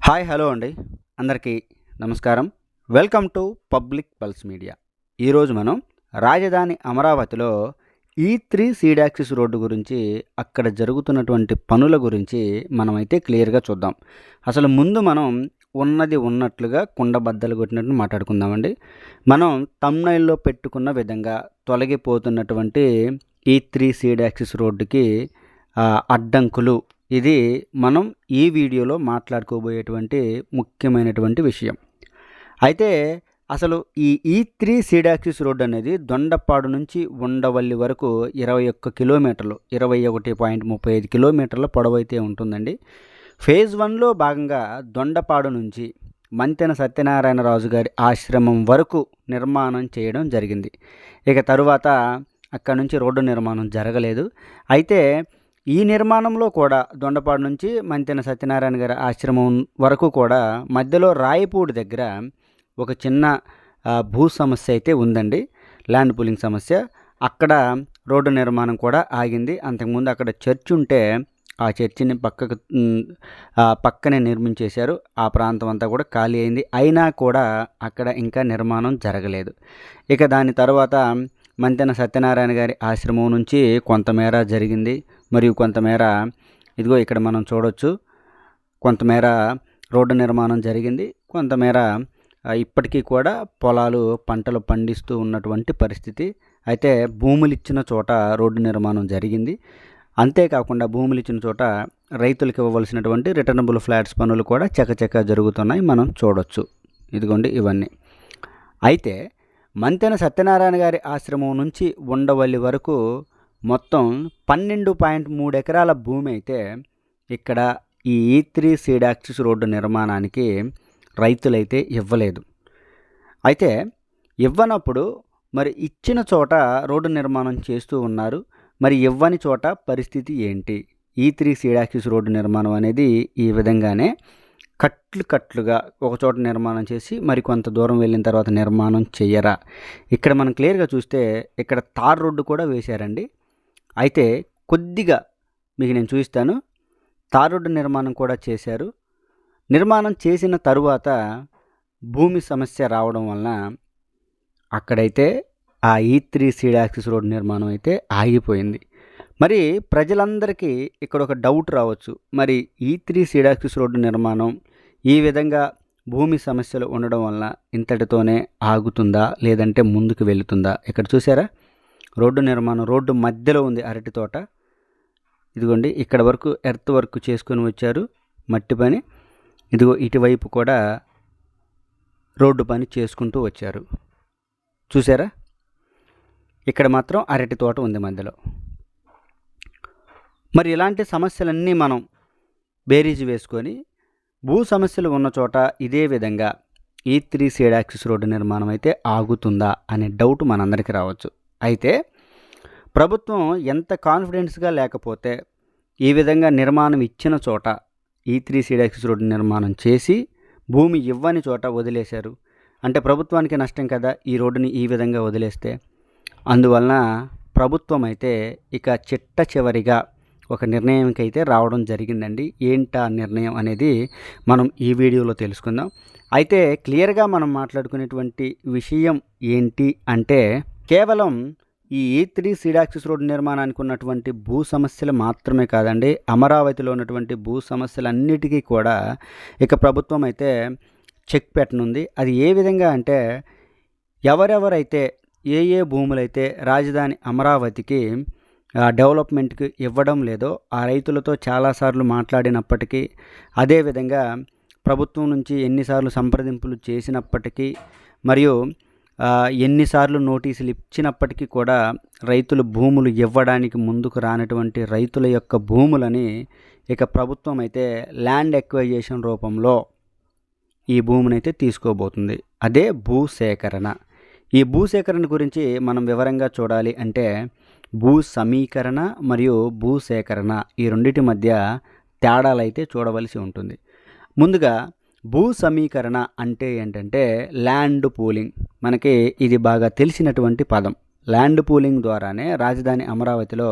Hi hello అండి, అందరికీ నమస్కారం. Welcome to public pulse media. ఈరోజు మనం రాజధాని అమరావతిలో E3 సీడ్ యాక్సిస్ రోడ్డు గురించి, అక్కడ జరుగుతున్నటువంటి పనుల గురించి మనమైతే క్లియర్గా చూద్దాం. అసలు ముందు మనం ఉన్నది ఉన్నట్లుగా కుండబద్దలు కొట్టినట్టు మాట్లాడుకుందామండి. మనం తమ్నైల్లో పెట్టుకున్న విధంగా తొలగిపోతున్నటువంటి E3 సీడ్ యాక్సిస్ రోడ్డుకి అడ్డంకులు, ఇది మనం ఈ వీడియోలో మాట్లాడుకోబోయేటువంటి ముఖ్యమైనటువంటి విషయం. అయితే అసలు ఈ E3 సీడ్ యాక్సిస్ రోడ్ అనేది దొండపాడు నుంచి ఉండవల్లి వరకు 21 కిలోమీటర్లు, 21.35 కిలోమీటర్ల పొడవైతే ఉంటుందండి. ఫేజ్ 1లో భాగంగా దొండపాడు నుంచి మంతెన సత్యనారాయణరాజు గారి ఆశ్రమం వరకు నిర్మాణం చేయడం జరిగింది. ఇక తరువాత అక్కడ నుంచి రోడ్డు నిర్మాణం జరగలేదు. అయితే ఈ నిర్మాణంలో కూడా దొండపాడు నుంచి మంతెన సత్యనారాయణ గారి ఆశ్రమం వరకు కూడా మధ్యలో రాయపూడి దగ్గర ఒక చిన్న భూ సమస్య అయితే ఉందండి, ల్యాండ్ పూలింగ్ సమస్య. అక్కడ రోడ్డు నిర్మాణం కూడా ఆగింది. అంతకుముందు అక్కడ చర్చ్ ఉంటే ఆ చర్చిని పక్కనే నిర్మించేశారు. ఆ ప్రాంతం అంతా కూడా ఖాళీ అయింది. అయినా కూడా అక్కడ ఇంకా నిర్మాణం జరగలేదు. ఇక దాని తర్వాత మంతెన సత్యనారాయణ గారి ఆశ్రమం నుంచి కొంతమేర జరిగింది, మరియు కొంతమేర ఇదిగో ఇక్కడ మనం చూడొచ్చు, కొంతమేర రోడ్డు నిర్మాణం జరిగింది. కొంతమేర ఇప్పటికీ కూడా పొలాలు పంటలు పండిస్తూ ఉన్నటువంటి పరిస్థితి. అయితే భూములు ఇచ్చిన చోట రోడ్డు నిర్మాణం జరిగింది. అంతేకాకుండా భూములు ఇచ్చిన చోట రైతులకు ఇవ్వవలసినటువంటి రిటర్నబుల్ ఫ్లాట్స్ పనులు కూడా చకచక జరుగుతున్నాయి, మనం చూడొచ్చు. ఇదిగోండి ఇవన్నీ. అయితే మంతెన సత్యనారాయణ గారి ఆశ్రమం నుంచి ఉండవల్లి వరకు మొత్తం 12.3 ఎకరాల భూమి అయితే ఇక్కడ ఈ E3 సీడ్ యాక్సిస్ రోడ్డు నిర్మాణానికి రైతులైతే ఇవ్వలేదు. అయితే ఇవ్వనప్పుడు మరి ఇచ్చిన చోట రోడ్డు నిర్మాణం చేస్తూ ఉన్నారు, మరి ఇవ్వని చోట పరిస్థితి ఏంటి? E3 సీడ్ యాక్సిస్ రోడ్డు నిర్మాణం అనేది ఈ విధంగానే కట్లుగా ఒక చోట నిర్మాణం చేసి మరి కొంత దూరం వెళ్ళిన తర్వాత నిర్మాణం చెయ్యరా? ఇక్కడ మనం క్లియర్గా చూస్తే ఇక్కడ తార్ రోడ్డు కూడా వేశారండి. అయితే కొద్దిగా మీకు నేను చూపిస్తాను. తార్ రోడ్డు నిర్మాణం కూడా చేశారు. నిర్మాణం చేసిన తరువాత భూమి సమస్య రావడం వలన అక్కడైతే ఆ E3 సీడ్ యాక్సిస్ రోడ్డు నిర్మాణం అయితే ఆగిపోయింది. మరి ప్రజలందరికీ ఇక్కడ ఒక డౌట్ రావచ్చు, మరి E3 సీడ్ యాక్సిస్ రోడ్డు నిర్మాణం ఈ విధంగా భూమి సమస్యలు ఉండడం వలన ఇంతటితోనే ఆగుతుందా, లేదంటే ముందుకు వెళుతుందా? ఇక్కడ చూసారా, రోడ్డు నిర్మాణం రోడ్డు మధ్యలో ఉంది అరటి తోట. ఇదిగోండి ఇక్కడ వరకు ఎర్త్ వర్క్ చేసుకొని వచ్చారు, మట్టి పని. ఇదిగో ఇటువైపు కూడా రోడ్డు పని చేసుకుంటూ వచ్చారు. చూసారా, ఇక్కడ మాత్రం అరటి తోట ఉంది మధ్యలో. మరి ఇలాంటి సమస్యలన్నీ మనం బేరీజు వేసుకొని భూ సమస్యలు ఉన్న చోట ఇదే విధంగా E3 సీడ్ యాక్సిస్ రోడ్డు నిర్మాణం అయితే ఆగుతుందా అనే డౌట్ మనందరికీ రావచ్చు. అయితే ప్రభుత్వం ఎంత కాన్ఫిడెన్స్గా లేకపోతే ఈ విధంగా నిర్మాణం ఇచ్చిన చోట E3 సీడ్ యాక్సిస్ రోడ్డు నిర్మాణం చేసి భూమి ఇవ్వని చోట వదిలేశారు అంటే ప్రభుత్వానికి నష్టం కదా ఈ రోడ్డుని ఈ విధంగా వదిలేస్తే. అందువలన ప్రభుత్వం అయితే ఇక చిట్ట చివరిగా ఒక నిర్ణయంకి అయితే రావడం జరిగిందండి. ఏంటా నిర్ణయం అనేది మనం ఈ వీడియోలో తెలుసుకుందాం. అయితే క్లియర్గా మనం మాట్లాడుకునేటువంటి విషయం ఏంటి అంటే, కేవలం ఈ E3 సీడ్ యాక్సిస్ రోడ్డు నిర్మాణానికి ఉన్నటువంటి భూ సమస్యలు మాత్రమే కాదండి, అమరావతిలో ఉన్నటువంటి భూ సమస్యలన్నిటికీ కూడా ఇక ప్రభుత్వం అయితే చెక్ పెట్టనుంది. అది ఏ విధంగా అంటే, ఎవరెవరైతే ఏ భూములైతే రాజధాని అమరావతికి డెవలప్మెంట్కి ఇవ్వడం లేదో ఆ రైతులతో చాలాసార్లు మాట్లాడినప్పటికీ, అదేవిధంగా ప్రభుత్వం నుంచి ఎన్నిసార్లు సంప్రదింపులు చేసినప్పటికీ, మరియు ఎన్నిసార్లు నోటీసులు ఇచ్చినప్పటికీ కూడా రైతులు భూములు ఇవ్వడానికి ముందుకు రానటువంటి రైతుల యొక్క భూములని ఇక ప్రభుత్వం అయితే ల్యాండ్ ఎక్వైజేషన్ రూపంలో ఈ భూమిని అయితే తీసుకోబోతుంది. అదే భూసేకరణ. ఈ భూసేకరణ గురించి మనం వివరంగా చూడాలి అంటే భూ సమీకరణ మరియు భూసేకరణ ఈ రెండింటి మధ్య తేడాలైతే చూడవలసి ఉంటుంది. ముందుగా భూ సమీకరణ అంటే ఏంటంటే ల్యాండ్ పూలింగ్. మనకి ఇది బాగా తెలిసినటువంటి పదం. ల్యాండ్ పూలింగ్ ద్వారానే రాజధాని అమరావతిలో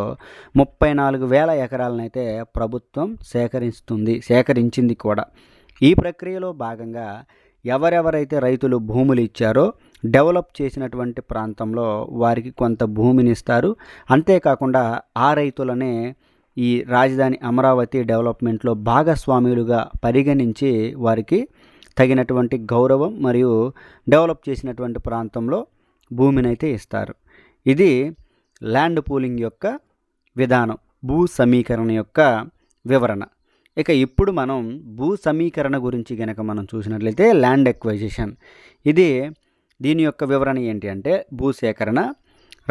34,000 ఎకరాలనైతే ప్రభుత్వం సేకరించింది కూడా. ఈ ప్రక్రియలో భాగంగా ఎవరెవరైతే రైతులు భూములు ఇచ్చారో డెవలప్ చేసినటువంటి ప్రాంతంలో వారికి కొంత భూమిని ఇస్తారు. అంతేకాకుండా ఆ రైతులనే ఈ రాజధాని అమరావతి డెవలప్మెంట్లో భాగస్వాములుగా పరిగణించి వారికి తగినటువంటి గౌరవం మరియు డెవలప్ చేసినటువంటి ప్రాంతంలో భూమిని అయితే ఇస్తారు. ఇది ల్యాండ్ పూలింగ్ యొక్క విధానం, భూ సమీకరణ యొక్క వివరణ. ఇక ఇప్పుడు మనం భూ సమీకరణ గురించి కనుక మనం చూసినట్లయితే ల్యాండ్ ఎక్వైజిషన్, దీని యొక్క వివరణ ఏంటి అంటే భూసేకరణ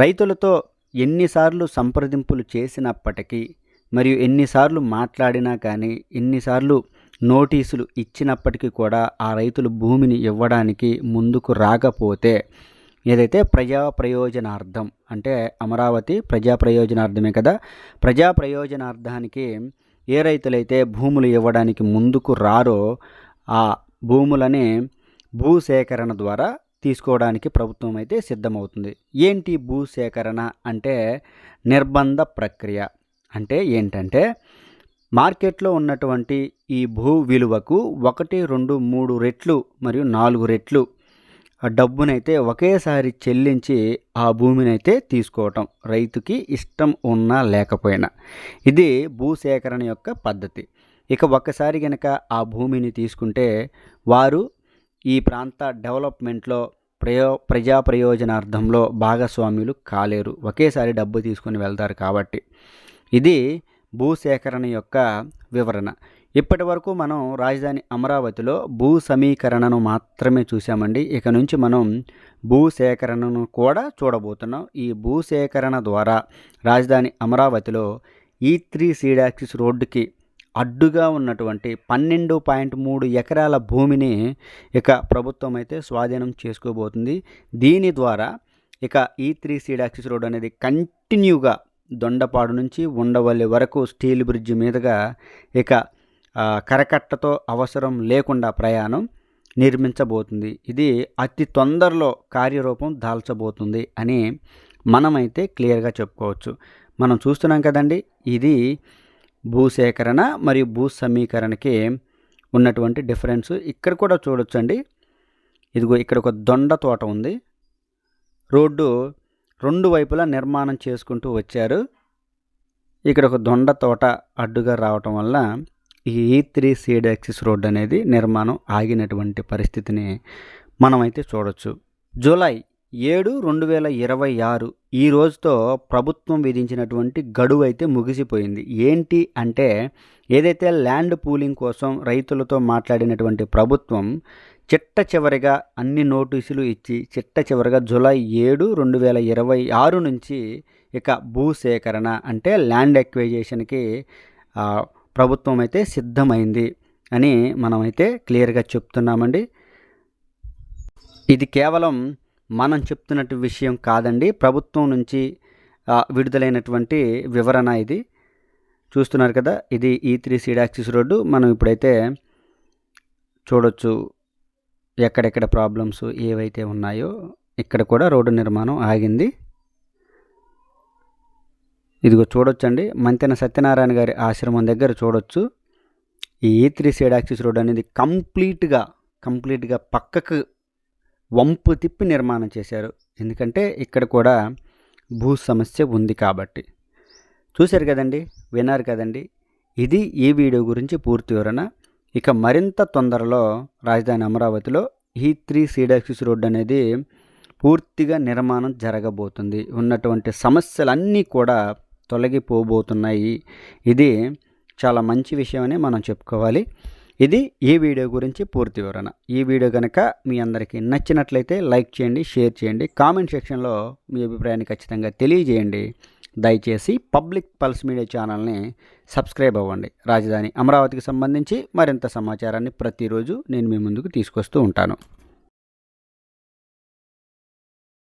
రైతులతో ఎన్నిసార్లు సంప్రదింపులు చేసినప్పటికీ మరియు ఎన్నిసార్లు మాట్లాడినా కానీ ఎన్నిసార్లు నోటీసులు ఇచ్చినప్పటికీ కూడా ఆ రైతులు భూమిని ఇవ్వడానికి ముందుకు రాకపోతే ఏదైతే ప్రజా ప్రయోజనార్థం, అంటే అమరావతి ప్రజా ప్రయోజనార్థమే కదా, ప్రజా ప్రయోజనార్థానికి ఏ రైతులైతే భూములు ఇవ్వడానికి ముందుకు రారో ఆ భూములని భూసేకరణ ద్వారా తీసుకోవడానికి ప్రభుత్వం అయితే సిద్ధమవుతుంది. ఏంటి భూసేకరణ అంటే నిర్బంధ ప్రక్రియ. అంటే ఏంటంటే మార్కెట్లో ఉన్నటువంటి ఈ భూ విలువకు 1, 2, 3 రెట్లు మరియు 4 రెట్లు డబ్బునైతే ఒకేసారి చెల్లించి ఆ భూమినైతే తీసుకోవటం, రైతుకి ఇష్టం ఉన్నా లేకపోయినా. ఇది భూసేకరణ యొక్క పద్ధతి. ఇక ఒక్కసారి కనుక ఆ భూమిని తీసుకుంటే వారు ఈ ప్రాంత డెవలప్మెంట్లో ప్రజా ప్రయోజనార్థంలో భాగస్వాములు కాలేరు, ఒకేసారి డబ్బు తీసుకొని వెళ్తారు కాబట్టి. ఇది భూసేకరణ యొక్క వివరణ. ఇప్పటి వరకు మనం రాజధాని అమరావతిలో భూ సమీకరణను మాత్రమే చూసామండి. ఇక నుంచి మనం భూసేకరణను కూడా చూడబోతున్నాం. ఈ భూసేకరణ ద్వారా రాజధాని అమరావతిలో E3 సీడ్ యాక్సిస్ రోడ్డుకి అడ్డుగా ఉన్నటువంటి 12.3 ఎకరాల భూమిని ఇక ప్రభుత్వం అయితే స్వాధీనం చేసుకోబోతుంది. దీని ద్వారా ఇక E3 సీడ్ యాక్సిస్ రోడ్ అనేది కంటిన్యూగా దొండపాడు నుంచి ఉండవల్లి వరకు స్టీల్ బ్రిడ్జ్ మీదుగా ఇక కరకట్టతో అవసరం లేకుండా ప్రయాణం నిర్మించబోతుంది. ఇది అతి తొందరలో కార్యరూపం దాల్చబోతుంది అని మనమైతే క్లియర్గా చెప్పుకోవచ్చు. మనం చూస్తున్నాం కదండి, ఇది భూసేకరణ మరియు భూ సమీకరణకి ఉన్నటువంటి డిఫరెన్స్. ఇక్కడ కూడా చూడొచ్చండి, ఇదిగో ఇక్కడ ఒక దొండ తోట ఉంది. రోడ్డు 2 వైపులా నిర్మాణం చేసుకుంటూ వచ్చారు. ఇక్కడ ఒక దొండ తోట అడ్డుగా రావటం వల్ల ఈ E3 సీడ్ యాక్సిస్ రోడ్ అనేది నిర్మాణం ఆగినటువంటి పరిస్థితిని మనమైతే చూడొచ్చు. జూలై 7, 2026 ఈ రోజుతో ప్రభుత్వం విధించినటువంటి గడువు అయితే ముగిసిపోయింది. ఏంటి అంటే ఏదైతే ల్యాండ్ పూలింగ్ కోసం రైతులతో మాట్లాడినటువంటి ప్రభుత్వం చిట్ట చివరిగా అన్ని నోటీసులు ఇచ్చి చిట్ట చివరిగా జూలై 7, 2026 నుంచి ఇక భూసేకరణ అంటే ల్యాండ్ ఎక్వైజేషన్కి ప్రభుత్వం అయితే సిద్ధమైంది అని మనమైతే క్లియర్గా చెప్తున్నామండి. ఇది కేవలం మనం చెప్తున్నట్టు విషయం కాదండి, ప్రభుత్వం నుంచి విడుదలైనటువంటి వివరణ. ఇది చూస్తున్నారు కదా, ఇది E3 సీడ్ యాక్సిస్ రోడ్డు. మనం ఇప్పుడైతే చూడొచ్చు ఎక్కడెక్కడ ప్రాబ్లమ్స్ ఏవైతే ఉన్నాయో. ఇక్కడ కూడా రోడ్డు నిర్మాణం ఆగింది. ఇదిగో చూడొచ్చండి, మంతెన సత్యనారాయణ గారి ఆశ్రమం దగ్గర చూడొచ్చు. ఈ E3 సీడ్ యాక్సిస్ రోడ్ అనేది కంప్లీట్గా పక్కకు వంపు తిప్పి నిర్మాణం చేశారు. ఎందుకంటే ఇక్కడ కూడా భూ సమస్య ఉంది కాబట్టి. చూశారు కదండి, విన్నారు కదండి, ఇది ఈ వీడియో గురించి పూర్తి వివరణ. ఇక మరింత తొందరలో రాజధాని అమరావతిలో E3 సీడ్ యాక్సిస్ రోడ్ అనేది పూర్తిగా నిర్మాణం జరగబోతుంది. ఉన్నటువంటి సమస్యలన్నీ కూడా తొలగిపోబోతున్నాయి. ఇది చాలా మంచి విషయమని మనం చెప్పుకోవాలి. ఇది ఈ వీడియో గురించి పూర్తి వివరణ. ఈ వీడియో కనుక మీ అందరికీ నచ్చినట్లయితే లైక్ చేయండి, షేర్ చేయండి, కామెంట్ సెక్షన్లో మీ అభిప్రాయాన్ని ఖచ్చితంగా తెలియజేయండి. దయచేసి పబ్లిక్ పల్స్ మీడియా ఛానల్ని సబ్స్క్రైబ్ అవ్వండి. రాజధాని అమరావతికి సంబంధించి మరింత సమాచారాన్ని ప్రతిరోజు నేను మీ ముందుకు తీసుకొస్తూ ఉంటాను.